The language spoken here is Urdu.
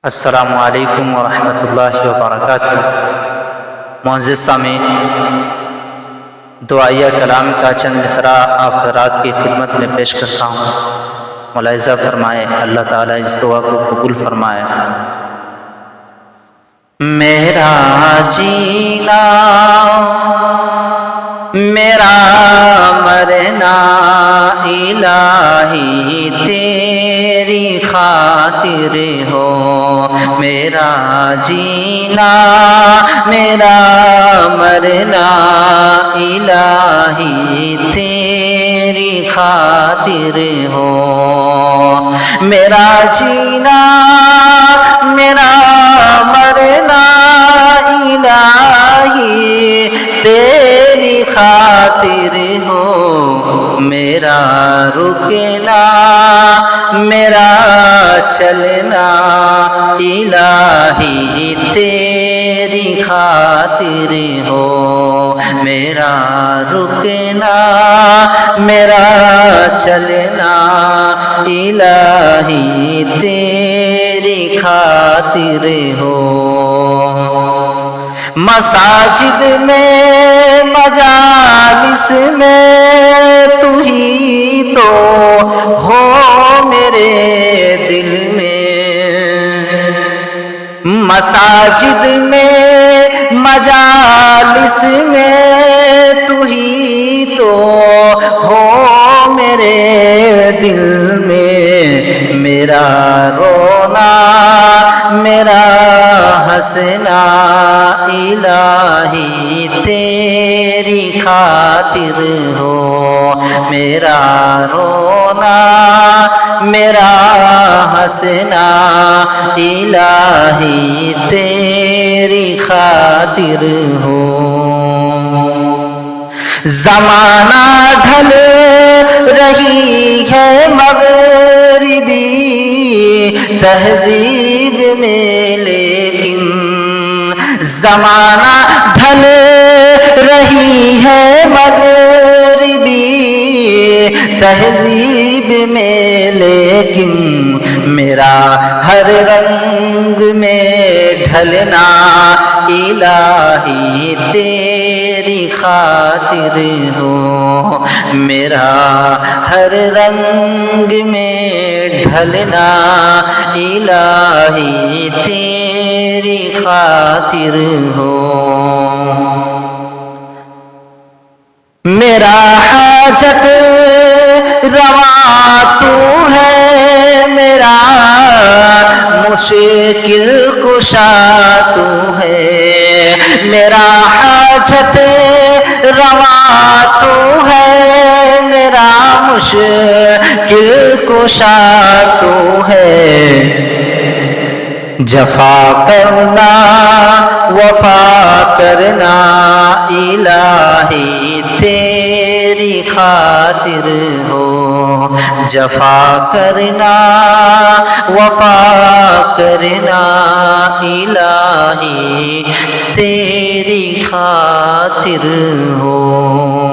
السلام علیکم ورحمۃ اللہ وبرکاتہ۔ معزز سامعین، دعائیہ کلام کا چند مصرع آپ حضرات کی خدمت میں پیش کرتا ہوں، ملاحظہ فرمائیں، اللہ تعالیٰ اس دعا کو قبول فرمائے۔ میرا جینا میرا مرنا الہی تیری خاطر ہو، میرا جینا میرا مرنا الہی تیری خاطر ہو، میرا جینا میرا مرنا الہی تیری خاطر ہو، میرا رکنا میرا چلنا الہی تیری خاطر ہو، میرا رکنا میرا چلنا الہی تیری خاطر ہو۔ مساجد میں مجالس میں تو ہی تو ہو میرے دل میں، مساجد میں مجالس میں تو ہی تو ہو میرے دل میں، میرا رونا میرا ہنسنا الہی تیری خاطر ہو، میرا رونا میرا ہنسنا الہی تیری خاطر ہو۔ زمانہ ڈھل رہی ہے مغربی تہذیب میں، لیکن زمانہ ڈھل رہی ہے مغربی تہذیب میں، لیکن میرا ہر رنگ میں ڈھلنا الہی تیری خاطر ہو، میرا ہر رنگ میں ڈھلنا الہی تیری خاطر ہو۔ میرا حاجت روا تو ہے، میرا مشکل کشا تو ہے، میرا حاجت روا تو ہے، میرا مشکل کشا تو ہے، جفا کرنا وفا کرنا الہی تیری خاطر ہو، جفا کرنا وفا کرنا الہی تیری خاطر ہو۔